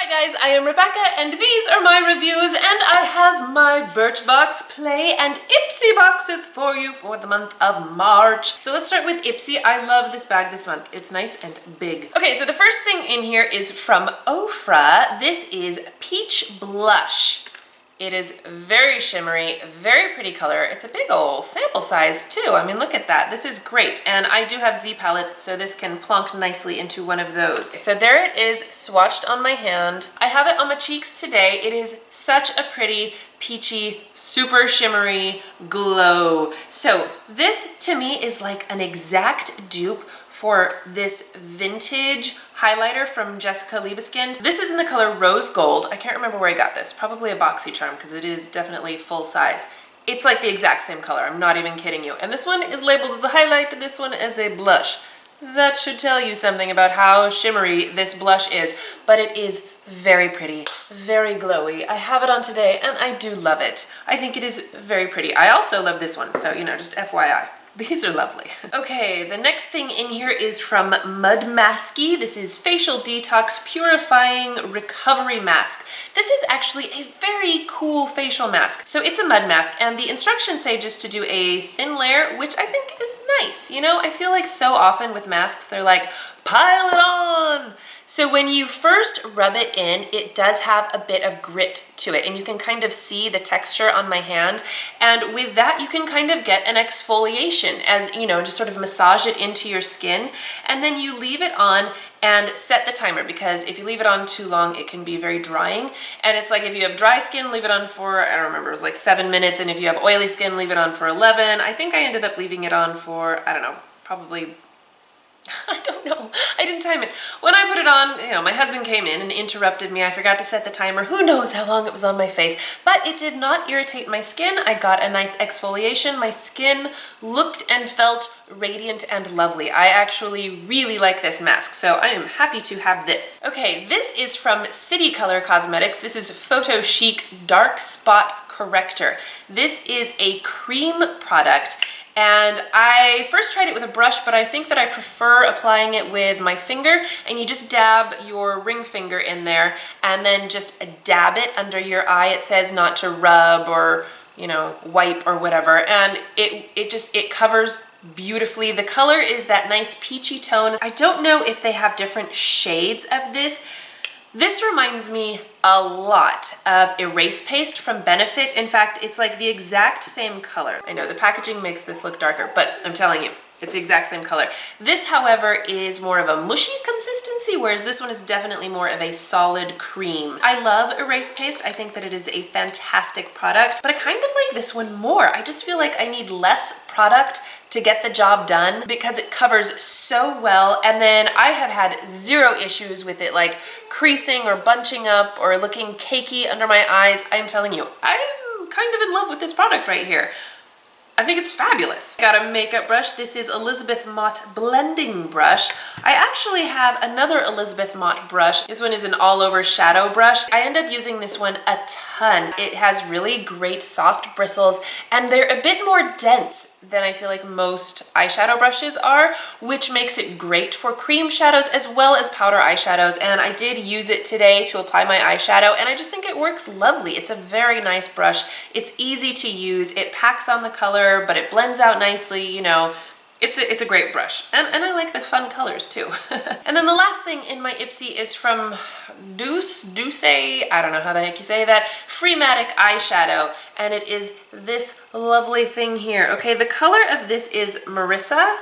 Hi guys, I am Rebecca and these are my reviews, and I have my Birchbox Play and Ipsy boxes for you for the month of March. So let's start with Ipsy. I love this bag this month. It's nice and big. Okay, so the first thing in here is from OFRA. This is Peach Blush. It is very shimmery, very pretty color. It's a big old sample size too. I mean, look at that. This is great. And I do have Z palettes, so this can plonk nicely into one of those. So there it is, swatched on my hand. I have it on my cheeks today. It is such a pretty, peachy, super shimmery glow. So this to me is like an exact dupe for this vintage highlighter from Jessica Libeskind. This is in the color Rose Gold. I can't remember where I got this. Probably a BoxyCharm because it is definitely full size. It's like the exact same color. I'm not even kidding you. And this one is labeled as a highlight, this one as a blush. That should tell you something about how shimmery this blush is, but it is very pretty, very glowy. I have it on today and I do love it. I think it is very pretty. I also love this one, so you know, just FYI. These are lovely. Okay, the next thing in here is from MUDMASKY. This is Facial Detox Purifying Recovery Mask. This is actually a very cool facial mask. So it's a mud mask and the instructions say just to do a thin layer, which I think is nice. You know, I feel like so often with masks, they're like, pile it on. So when you first rub it in, it does have a bit of grit to it and you can kind of see the texture on my hand. And with that, you can kind of get an exfoliation as, you know, just sort of massage it into your skin. And then you leave it on and set the timer, because if you leave it on too long, it can be very drying. And it's like if you have dry skin, leave it on for, I don't remember, it was like 7 minutes. And if you have oily skin, leave it on for 11. I think I ended up leaving it on for, I don't know, probably, I don't know. I didn't time it. When I put it on, you know, my husband came in and interrupted me. I forgot to set the timer. Who knows how long it was on my face, but it did not irritate my skin. I got a nice exfoliation. My skin looked and felt radiant and lovely. I actually really like this mask, so I am happy to have this. Okay, this is from City Color Cosmetics. This is Photo Chic Dark Spot Corrector. This is a cream product. And I first tried it with a brush, but I think that I prefer applying it with my finger, and you just dab your ring finger in there and then just dab it under your eye. It says not to rub or, you know, wipe or whatever, and it covers beautifully. The color is that nice peachy tone. I don't know if they have different shades of this. This reminds me a lot of Erase Paste from Benefit. In fact, it's like the exact same color. I know the packaging makes this look darker, but I'm telling you, it's the exact same color. This, however, is more of a mushy consistency, whereas this one is definitely more of a solid cream. I love Erase Paste. I think that it is a fantastic product, but I kind of like this one more. I just feel like I need less product to get the job done because it covers so well, and then I have had zero issues with it like creasing or bunching up or looking cakey under my eyes. I'm telling you, I'm kind of in love with this product right here. I think it's fabulous. I got a makeup brush. This is Elizabeth Mott blending brush. I actually have another Elizabeth Mott brush. This one is an all over shadow brush. I end up using this one a ton. It has really great soft bristles and they're a bit more dense than I feel like most eyeshadow brushes are, which makes it great for cream shadows as well as powder eyeshadows. And I did use it today to apply my eyeshadow and I just think it works lovely. It's a very nice brush. It's easy to use. It packs on the color, but it blends out nicely, you know. It's a great brush. And I like the fun colors too. And then the last thing in my Ipsy is from Doucce, I don't know how the heck you say that, Freematic eyeshadow. And it is this lovely thing here. Okay, the color of this is Marisa.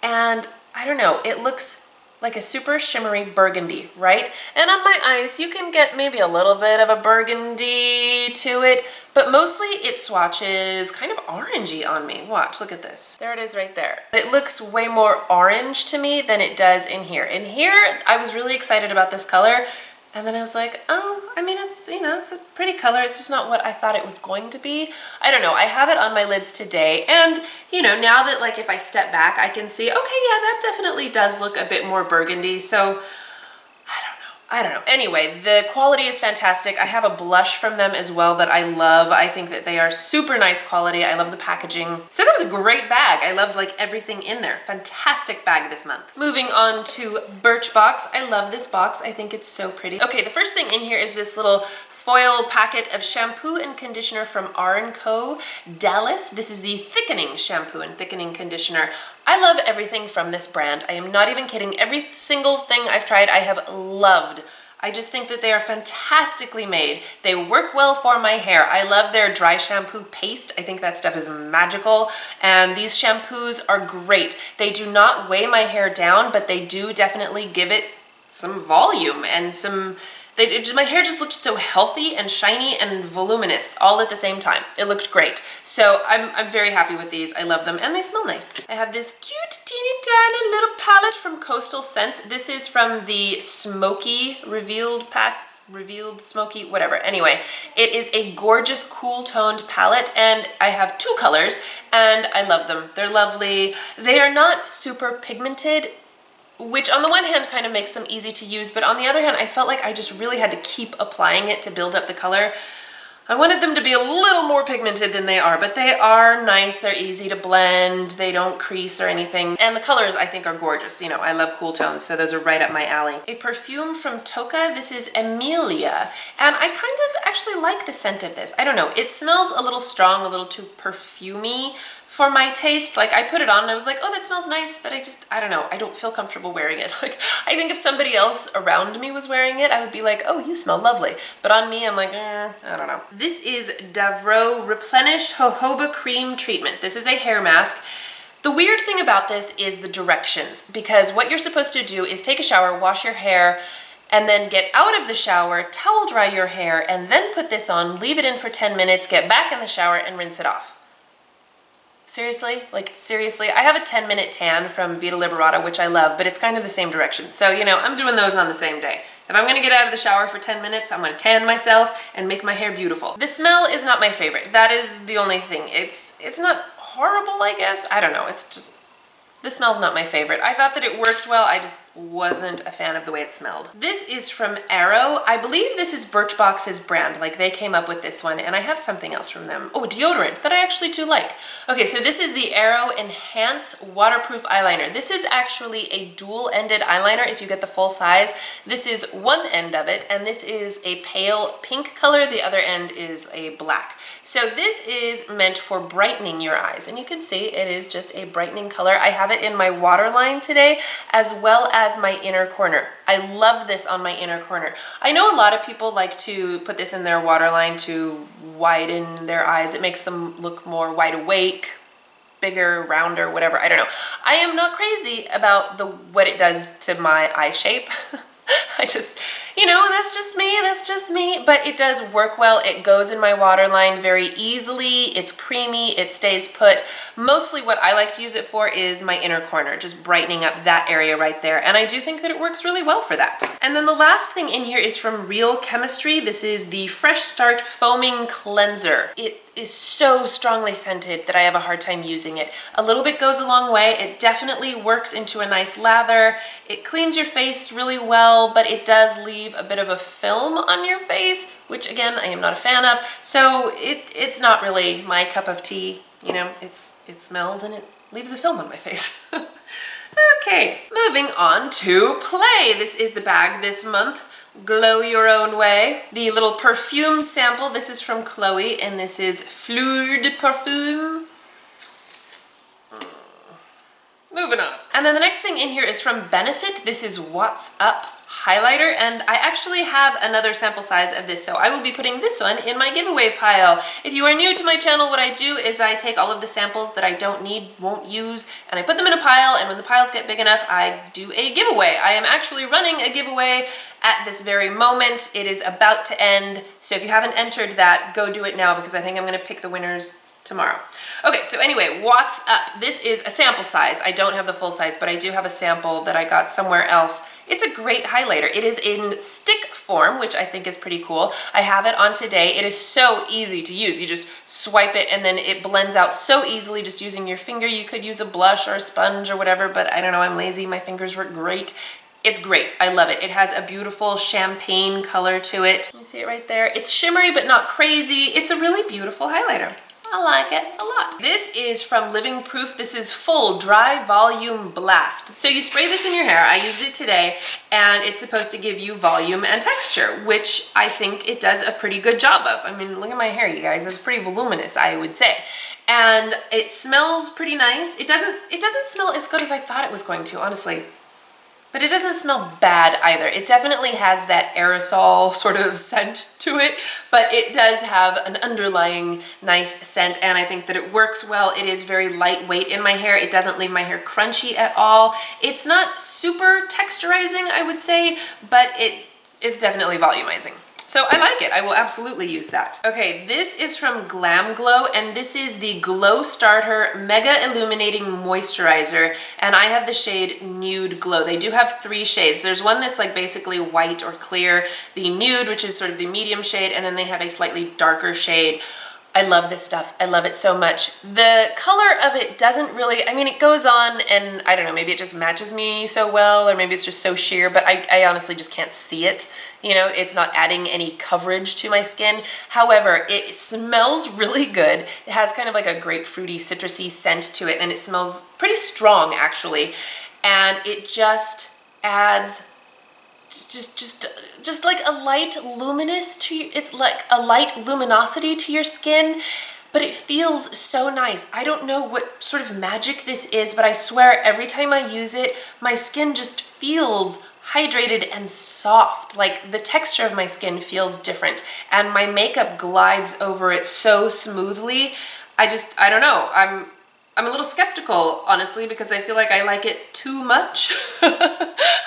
And I don't know, it looks like a super shimmery burgundy, right? And on my eyes, you can get maybe a little bit of a burgundy to it, but mostly it swatches kind of orangey on me. Watch, look at this. There it is right there. It looks way more orange to me than it does in here. In here, I was really excited about this color, and then I was like, oh, I mean, it's, you know, it's a pretty color. It's just not what I thought it was going to be. I don't know. I have it on my lids today. And, you know, now that like if I step back, I can see, okay, yeah, that definitely does look a bit more burgundy. So I don't know. I don't know. Anyway, the quality is fantastic. I have a blush from them as well that I love. I think that they are super nice quality. I love the packaging. So that was a great bag. I loved like everything in there. Fantastic bag this month. Moving on to Birchbox. I love this box. I think it's so pretty. Okay, the first thing in here is this little foil packet of shampoo and conditioner from R+Co. Doucce. This is the thickening shampoo and thickening conditioner. I love everything from this brand. I am not even kidding. Every single thing I've tried, I have loved. I just think that they are fantastically made. They work well for my hair. I love their dry shampoo paste. I think that stuff is magical. And these shampoos are great. They do not weigh my hair down, but they do definitely give it some volume and some... my hair just looked so healthy and shiny and voluminous all at the same time. It looked great. So I'm very happy with these. I love them and they smell nice. I have this cute teeny tiny little palette from Coastal Scents. This is from the Smoky Revealed pack. Revealed Smoky, whatever. Anyway, it is a gorgeous cool toned palette and I have 2 colors and I love them. They're lovely. They are not super pigmented, which on the one hand kind of makes them easy to use, but on the other hand, I felt like I just really had to keep applying it to build up the color. I wanted them to be a little more pigmented than they are, but they are nice. They're easy to blend. They don't crease or anything. And the colors I think are gorgeous. You know, I love cool tones, so those are right up my alley. A perfume from TOCCA. This is Emelia. And I kind of actually like the scent of this. I don't know. It smells a little strong, a little too perfumey for my taste. Like I put it on and I was like, oh, that smells nice, but I don't know, I don't feel comfortable wearing it. Like I think if somebody else around me was wearing it, I would be like, oh, you smell lovely. But on me, I'm like, I don't know. This is Davroe Replenish Jojoba Cream Treatment. This is a hair mask. The weird thing about this is the directions, because what you're supposed to do is take a shower, wash your hair, and then get out of the shower, towel dry your hair, and then put this on, leave it in for 10 minutes, get back in the shower, and rinse it off. Seriously? Like, seriously? I have a 10-minute tan from Vita Liberata, which I love, but it's kind of the same direction. So, you know, I'm doing those on the same day. If I'm gonna get out of the shower for 10 minutes, I'm gonna tan myself and make my hair beautiful. The smell is not my favorite. That is the only thing. It's not horrible, I guess. I don't know. It's just... the smell's not my favorite. I thought that it worked well, I just wasn't a fan of the way it smelled. This is from Arrow. I believe this is Birchbox's brand, like they came up with this one, and I have something else from them. Oh, deodorant that I actually do like. Okay, so this is the Arrow Enhance Waterproof Eyeliner. This is actually a dual-ended eyeliner if you get the full size. This is one end of it, and this is a pale pink color. The other end is a black. So this is meant for brightening your eyes, and you can see it is just a brightening color. I have it in my waterline today, as well as my inner corner. I love this on my inner corner. I know a lot of people like to put this in their waterline to widen their eyes. It makes them look more wide awake, bigger, rounder, whatever. I don't know. I am not crazy about what it does to my eye shape. I just, you know, that's just me, but it does work well. It goes in my waterline very easily. It's creamy, it stays put. Mostly what I like to use it for is my inner corner, just brightening up that area right there. And I do think that it works really well for that. And then the last thing in here is from Real Chemistry. This is the Fresh Start Foaming Cleanser. It is so strongly scented that I have a hard time using it. A little bit goes a long way. It definitely works into a nice lather. It cleans your face really well, but it does leave a bit of a film on your face, which again, I am not a fan of. So it's not really my cup of tea. You know, it smells and it leaves a film on my face. Okay, moving on to Play. This is the bag this month. Glow Your Own Way. The little perfume sample, this is from Chloé, and this is Fleur de Parfum. Moving on. And then the next thing in here is from Benefit. This is What's Up highlighter, and I actually have another sample size of this, so I will be putting this one in my giveaway pile. If you are new to my channel, what I do is I take all of the samples that I don't need, won't use, and I put them in a pile, and when the piles get big enough, I do a giveaway. I am actually running a giveaway at this very moment. It is about to end, so if you haven't entered that, go do it now, because I think I'm gonna pick the winners tomorrow. Okay, so anyway, What's Up? This is a sample size. I don't have the full size, but I do have a sample that I got somewhere else. It's a great highlighter. It is in stick form, which I think is pretty cool. I have it on today. It is so easy to use. You just swipe it and then it blends out so easily just using your finger. You could use a blush or a sponge or whatever, but I don't know, I'm lazy. My fingers work great. It's great. I love it. It has a beautiful champagne color to it. You see it right there? It's shimmery but not crazy. It's a really beautiful highlighter. I like it a lot. This is from Living Proof. This is Full Dry Volume Blast. So you spray this in your hair. I used it today, and it's supposed to give you volume and texture, which I think it does a pretty good job of. I mean, look at my hair, you guys. It's pretty voluminous, I would say. And it smells pretty nice. It doesn't smell as good as I thought it was going to, honestly. But it doesn't smell bad either. It definitely has that aerosol sort of scent to it, but it does have an underlying nice scent, and I think that it works well. It is very lightweight in my hair. It doesn't leave my hair crunchy at all. It's not super texturizing, I would say, but it is definitely volumizing. So I like it. I will absolutely use that. Okay, this is from Glam Glow, and this is the Glow Starter Mega Illuminating Moisturizer, and I have the shade Nude Glow. They do have 3 shades. There's one that's like basically white or clear, the Nude, which is sort of the medium shade, and then they have a slightly darker shade. I love this stuff. I love it so much. The color of it doesn't really, I mean, it goes on and I don't know, maybe it just matches me so well, or maybe it's just so sheer, but I honestly just can't see it. You know, it's not adding any coverage to my skin. However, it smells really good. It has kind of like a grapefruity, citrusy scent to it, and it smells pretty strong actually. And it just adds just like a light luminous to you. It's like a light luminosity to your skin, but it feels so nice. I don't know what sort of magic this is, but I swear every time I use it, my skin just feels hydrated and soft. Like the texture of my skin feels different, and my makeup glides over it so smoothly. I don't know. I'm a little skeptical, honestly, because I feel like I like it too much.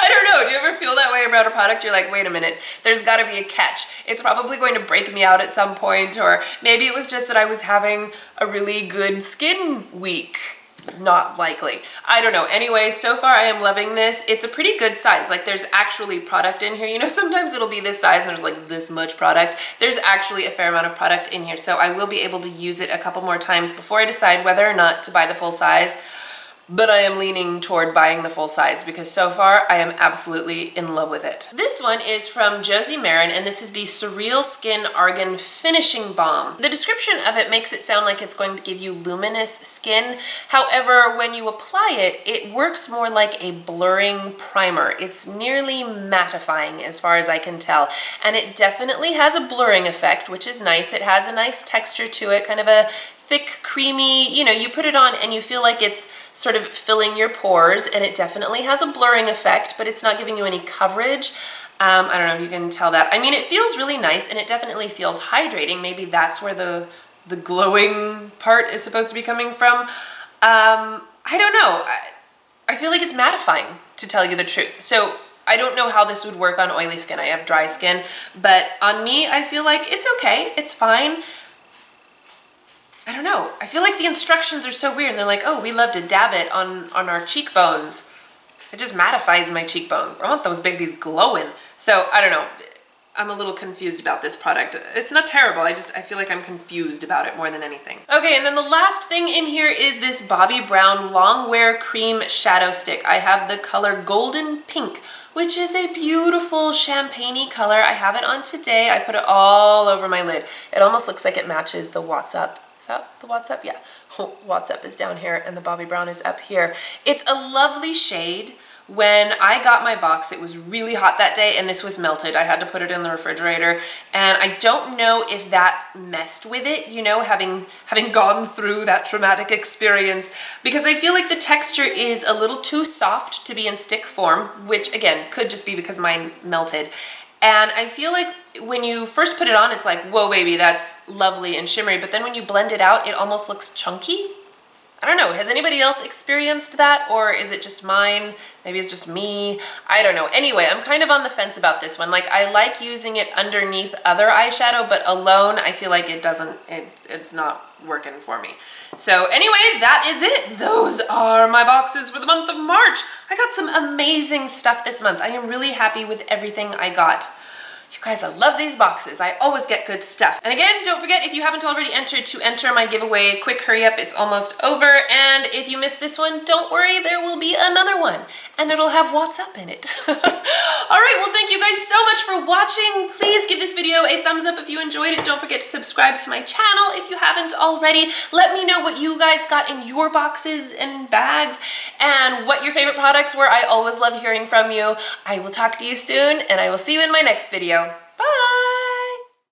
I don't know, do you ever feel that way about a product? You're like, wait a minute, there's gotta be a catch. It's probably going to break me out at some point, or maybe it was just that I was having a really good skin week. Not likely. I don't know. Anyway, so far I am loving this. It's a pretty good size. Like there's actually product in here. You know, sometimes it'll be this size and there's like this much product. There's actually a fair amount of product in here. So I will be able to use it a couple more times before I decide whether or not to buy the full size. But I am leaning toward buying the full size because so far I am absolutely in love with it. This one is from Josie Maran, and this is the Surreal Skin Argan Finishing Balm. The description of it makes it sound like it's going to give you luminous skin. However, when you apply it, it works more like a blurring primer. It's nearly mattifying as far as I can tell. And it definitely has a blurring effect, which is nice. It has a nice texture to it, kind of a thick, creamy, you know, you put it on and you feel like it's sort of filling your pores, and it definitely has a blurring effect, but it's not giving you any coverage. I don't know if you can tell that. I mean, it feels really nice and it definitely feels hydrating. Maybe that's where the glowing part is supposed to be coming from. I don't know. I feel like it's mattifying, to tell you the truth. So I don't know how this would work on oily skin. I have dry skin, but on me, I feel like it's okay. It's fine. I don't know. I feel like the instructions are so weird. And they're like, oh, we love to dab it on our cheekbones. It just mattifies my cheekbones. I want those babies glowing. So I don't know. I'm a little confused about this product. It's not terrible. I feel like I'm confused about it more than anything. Okay, and then the last thing in here is this Bobbi Brown Long Wear Cream Shadow Stick. I have the color Golden Pink, which is a beautiful champagne-y color. I have it on today. I put it all over my lid. It almost looks like it matches the What's Up. Is that the What's Up? Yeah. What's Up is down here and the Bobbi Brown is up here. It's a lovely shade. When I got my box, it was really hot that day and this was melted. I had to put it in the refrigerator, and I don't know if that messed with it, you know, having gone through that traumatic experience, because I feel like the texture is a little too soft to be in stick form, which again, could just be because mine melted. And I feel like when you first put it on, it's like, whoa, baby, that's lovely and shimmery. But then when you blend it out, it almost looks chunky. I don't know. Has anybody else experienced that? Or is it just mine? Maybe it's just me. I don't know. Anyway, I'm kind of on the fence about this one. Like, I like using it underneath other eyeshadow, but alone, I feel like it's not working for me. So anyway, that is it. Those are my boxes for the month of March. I got some amazing stuff this month. I am really happy with everything I got. You guys, I love these boxes. I always get good stuff. And again, don't forget, if you haven't already entered, to enter my giveaway. Quick hurry up, it's almost over. And if you missed this one, don't worry, there will be another one. And it'll have what's up in it. All right, well, thank you guys so much for watching. Please give this video a thumbs up if you enjoyed it. Don't forget to subscribe to my channel if you haven't already. Let me know what you guys got in your boxes and bags and what your favorite products were. I always love hearing from you. I will talk to you soon, and I will see you in my next video.